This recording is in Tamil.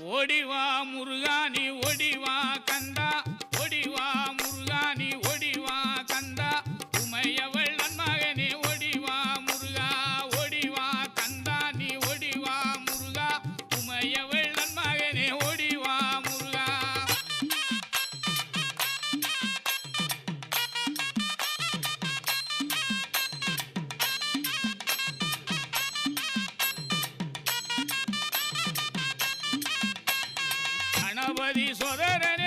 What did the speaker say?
ஓடிவா முருகானி ஓடிவா கந்தா ஓடிவா முருகானி ஓடிவா கந்தா உமையவள் நன்மகனே ஓடிவா முருகா ஓடிவா கந்தா நீ ஓடிவா முருகா உமையவள் நன்மகனே ஓடிவா முருகா கணபதி சோதரன்